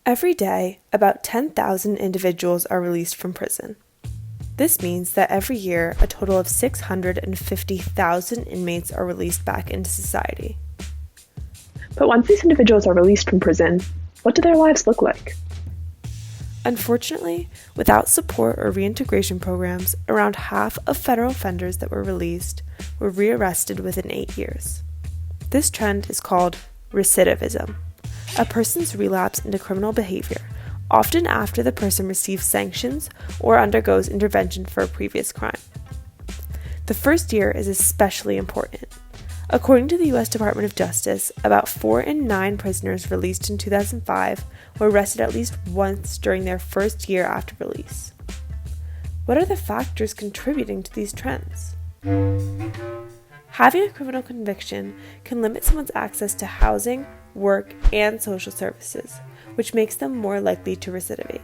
Every day, about 10,000 individuals are released from prison. This means that every year, a total of 650,000 inmates are released back into society. But once these individuals are released from prison, what do their lives look like? Unfortunately, without support or reintegration programs, around half of federal offenders that were released were rearrested within 8 years. This trend is called recidivism, a person's relapse into criminal behavior, often after the person receives sanctions or undergoes intervention for a previous crime. The first year is especially important. According to the U.S. Department of Justice, about 4 in 9 prisoners released in 2005 were arrested at least once during their first year after release. What are the factors contributing to these trends? Having a criminal conviction can limit someone's access to housing, work, and social services, which makes them more likely to recidivate.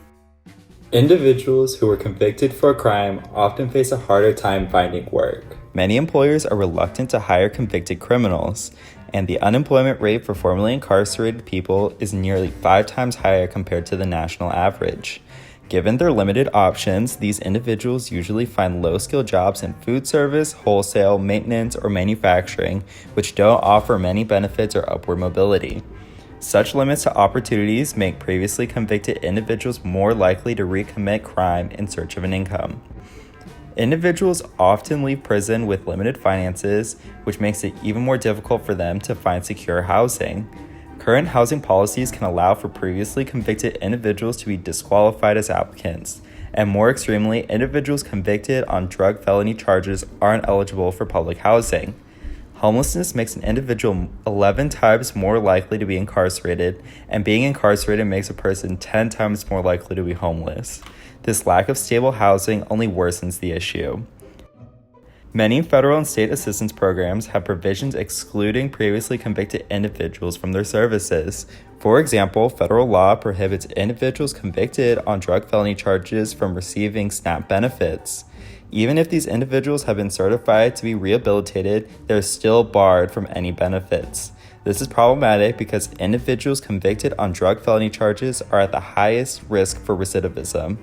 Individuals who were convicted for a crime often face a harder time finding work. Many employers are reluctant to hire convicted criminals, and the unemployment rate for formerly incarcerated people is nearly 5 times higher compared to the national average. Given their limited options, these individuals usually find low-skilled jobs in food service, wholesale, maintenance, or manufacturing, which don't offer many benefits or upward mobility. Such limits to opportunities make previously convicted individuals more likely to recommit crime in search of an income. Individuals often leave prison with limited finances, which makes it even more difficult for them to find secure housing. Current housing policies can allow for previously convicted individuals to be disqualified as applicants, and more extremely, individuals convicted on drug felony charges aren't eligible for public housing. Homelessness makes an individual 11 times more likely to be incarcerated, and being incarcerated makes a person 10 times more likely to be homeless. This lack of stable housing only worsens the issue. Many federal and state assistance programs have provisions excluding previously convicted individuals from their services. For example, federal law prohibits individuals convicted on drug felony charges from receiving SNAP benefits. Even if these individuals have been certified to be rehabilitated, they're still barred from any benefits. This is problematic because individuals convicted on drug felony charges are at the highest risk for recidivism.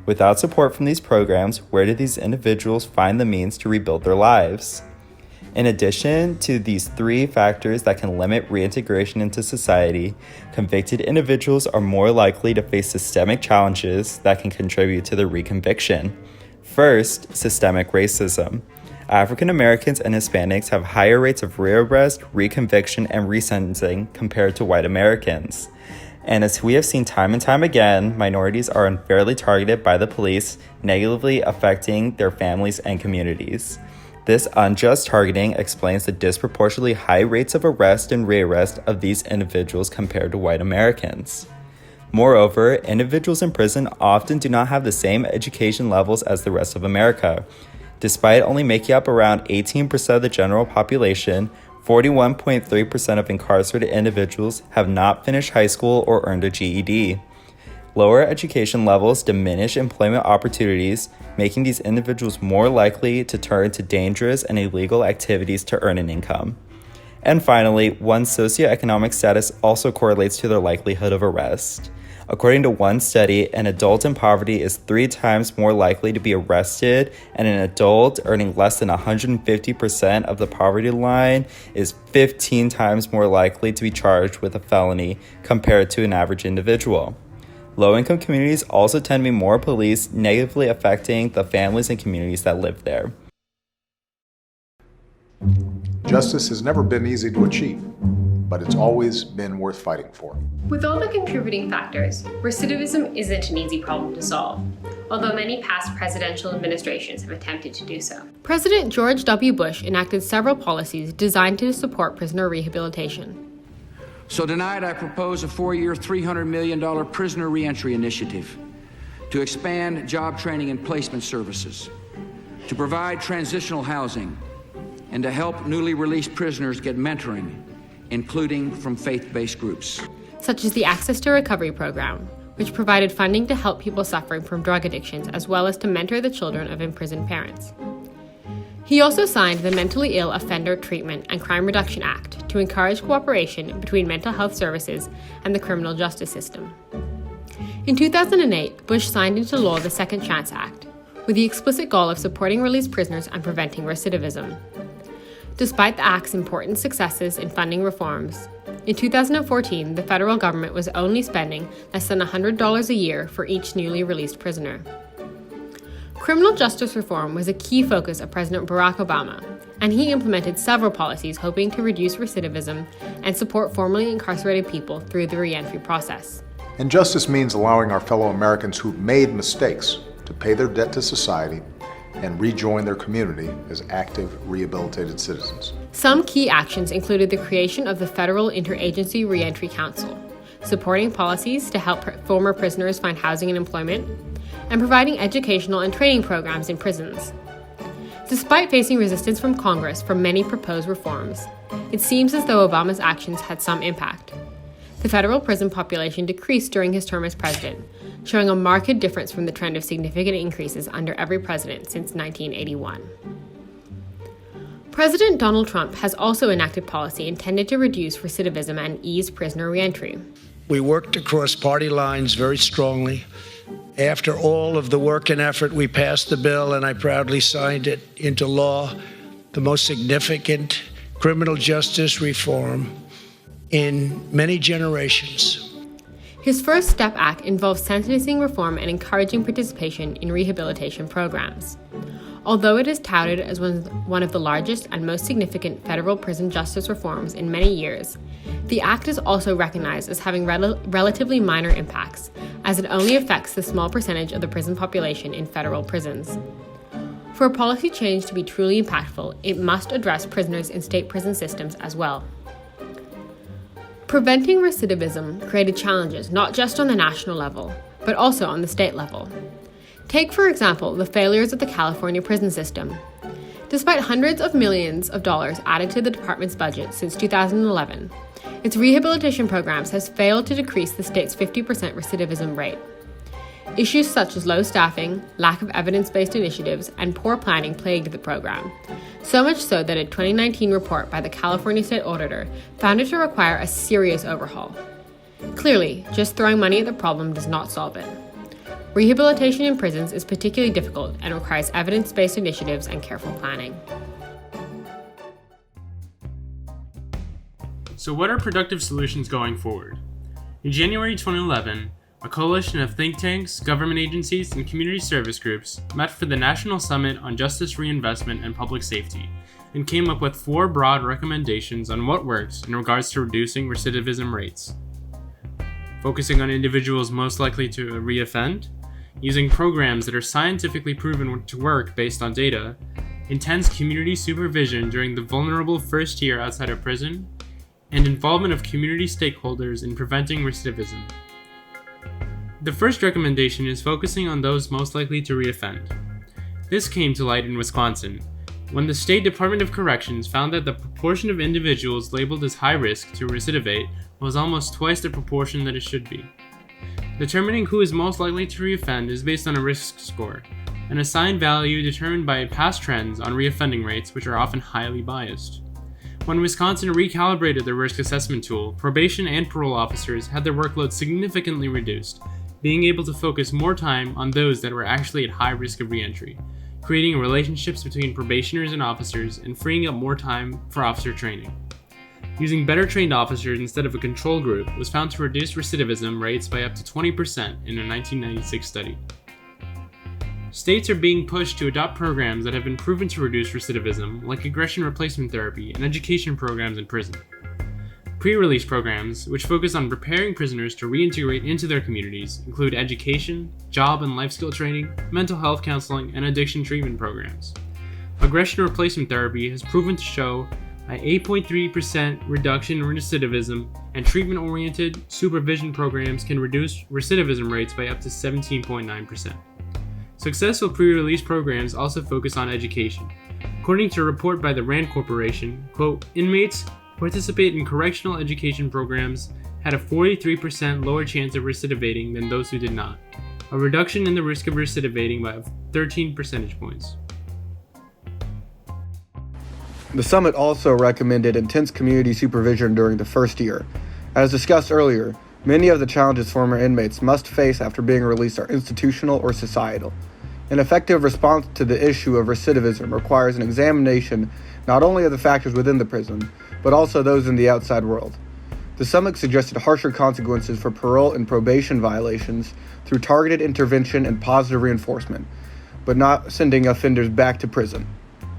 Without support from these programs, where do these individuals find the means to rebuild their lives? In addition to these 3 factors that can limit reintegration into society, convicted individuals are more likely to face systemic challenges that can contribute to their reconviction. First, systemic racism. African Americans and Hispanics have higher rates of rearrest, reconviction, and resentencing compared to white Americans. And as we have seen time and time again, minorities are unfairly targeted by the police, negatively affecting their families and communities. This unjust targeting explains the disproportionately high rates of arrest and rearrest of these individuals compared to white Americans. Moreover, individuals in prison often do not have the same education levels as the rest of America. Despite only making up around 18% of the general population, 41.3% of incarcerated individuals have not finished high school or earned a GED. Lower education levels diminish employment opportunities, making these individuals more likely to turn to dangerous and illegal activities to earn an income. And finally, one's socioeconomic status also correlates to their likelihood of arrest. According to one study, an adult in poverty is 3 times more likely to be arrested, and an adult earning less than 150% of the poverty line is 15 times more likely to be charged with a felony compared to an average individual. Low-income communities also tend to be more policed, negatively affecting the families and communities that live there. Justice has never been easy to achieve, but it's always been worth fighting for. With all the contributing factors, recidivism isn't an easy problem to solve, although many past presidential administrations have attempted to do so. President George W. Bush enacted several policies designed to support prisoner rehabilitation. So tonight I propose a 4-year, $300 million prisoner reentry initiative to expand job training and placement services, to provide transitional housing, and to help newly released prisoners get mentoring, including from faith-based groups. Such as the Access to Recovery program, which provided funding to help people suffering from drug addictions as well as to mentor the children of imprisoned parents. He also signed the Mentally Ill Offender Treatment and Crime Reduction Act to encourage cooperation between mental health services and the criminal justice system. In 2008, Bush signed into law the Second Chance Act, with the explicit goal of supporting released prisoners and preventing recidivism. Despite the Act's important successes in funding reforms, in 2014, the federal government was only spending less than $100 a year for each newly released prisoner. Criminal justice reform was a key focus of President Barack Obama, and he implemented several policies hoping to reduce recidivism and support formerly incarcerated people through the reentry process. And justice means allowing our fellow Americans who've made mistakes to pay their debt to society and rejoin their community as active, rehabilitated citizens. Some key actions included the creation of the Federal Interagency Reentry Council, supporting policies to help former prisoners find housing and employment, and providing educational and training programs in prisons. Despite facing resistance from Congress for many proposed reforms, it seems as though Obama's actions had some impact. The federal prison population decreased during his term as president, showing a marked difference from the trend of significant increases under every president since 1981. President Donald Trump has also enacted policy intended to reduce recidivism and ease prisoner reentry. We worked across party lines very strongly. After all of the work and effort, we passed the bill, and I proudly signed it into law, the most significant criminal justice reform in many generations. His First Step Act involves sentencing reform and encouraging participation in rehabilitation programs. Although it is touted as one of the largest and most significant federal prison justice reforms in many years, the act is also recognized as having relatively minor impacts, as it only affects the small percentage of the prison population in federal prisons. For a policy change to be truly impactful, it must address prisoners in state prison systems as well. Preventing recidivism created challenges not just on the national level, but also on the state level. Take, for example, the failures of the California prison system. Despite hundreds of millions of dollars added to the department's budget since 2011, its rehabilitation programs has failed to decrease the state's 50% recidivism rate. Issues such as low staffing, lack of evidence-based initiatives, and poor planning plagued the program, so much so that a 2019 report by the California State Auditor found it to require a serious overhaul. Clearly, just throwing money at the problem does not solve it. Rehabilitation in prisons is particularly difficult and requires evidence-based initiatives and careful planning. So what are productive solutions going forward? In January 2011, a coalition of think tanks, government agencies, and community service groups met for the National Summit on Justice Reinvestment and Public Safety and came up with 4 broad recommendations on what works in regards to reducing recidivism rates. Focusing on individuals most likely to reoffend, using programs that are scientifically proven to work based on data, intense community supervision during the vulnerable first year outside of prison, and involvement of community stakeholders in preventing recidivism. The first recommendation is focusing on those most likely to reoffend. This came to light in Wisconsin, when the State Department of Corrections found that the proportion of individuals labeled as high risk to recidivate was almost twice the proportion that it should be. Determining who is most likely to reoffend is based on a risk score, an assigned value determined by past trends on reoffending rates, which are often highly biased. When Wisconsin recalibrated their risk assessment tool, probation and parole officers had their workload significantly reduced, being able to focus more time on those that were actually at high risk of reentry, creating relationships between probationers and officers and freeing up more time for officer training. Using better trained officers instead of a control group was found to reduce recidivism rates by up to 20% in a 1996 study. States are being pushed to adopt programs that have been proven to reduce recidivism, like aggression replacement therapy and education programs in prison. Pre-release programs, which focus on preparing prisoners to reintegrate into their communities, include education, job and life skill training, mental health counseling, and addiction treatment programs. Aggression replacement therapy has proven to show an 8.3% reduction in recidivism, and treatment-oriented supervision programs can reduce recidivism rates by up to 17.9%. Successful pre-release programs also focus on education. According to a report by the RAND Corporation, quote, inmates participate in correctional education programs had a 43% lower chance of recidivating than those who did not, a reduction in the risk of recidivating by 13 percentage points. The summit also recommended intense community supervision during the first year. As discussed earlier, Many of the challenges former inmates must face after being released are institutional or societal. An effective response to the issue of recidivism requires an examination not only of the factors within the prison, but also those in the outside world. The summit suggested harsher consequences for parole and probation violations through targeted intervention and positive reinforcement, but not sending offenders back to prison.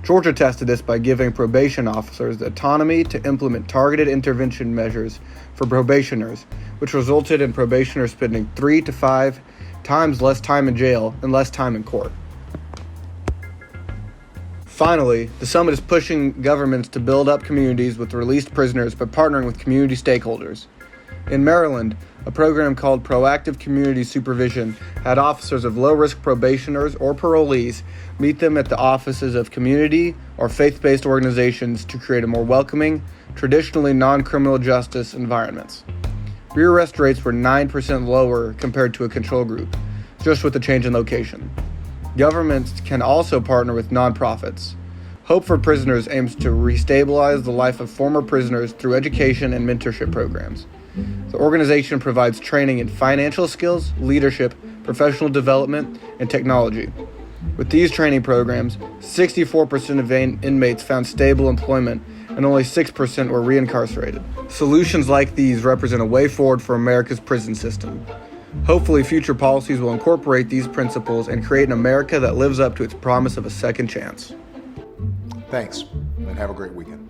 Georgia tested this by giving probation officers the autonomy to implement targeted intervention measures for probationers, which resulted in probationers spending 3 to 5 times less time in jail and less time in court. Finally, the summit is pushing governments to build up communities with released prisoners by partnering with community stakeholders. In Maryland, a program called Proactive Community Supervision had officers of low-risk probationers or parolees meet them at the offices of community or faith-based organizations to create a more welcoming, traditionally non-criminal justice environments. Rearrest rates were 9% lower compared to a control group, just with a change in location. Governments can also partner with nonprofits. Hope for Prisoners aims to restabilize the life of former prisoners through education and mentorship programs. The organization provides training in financial skills, leadership, professional development, and technology. With these training programs, 64% of inmates found stable employment and only 6% were reincarcerated. Solutions like these represent a way forward for America's prison system. Hopefully, future policies will incorporate these principles and create an America that lives up to its promise of a second chance. Thanks, and have a great weekend.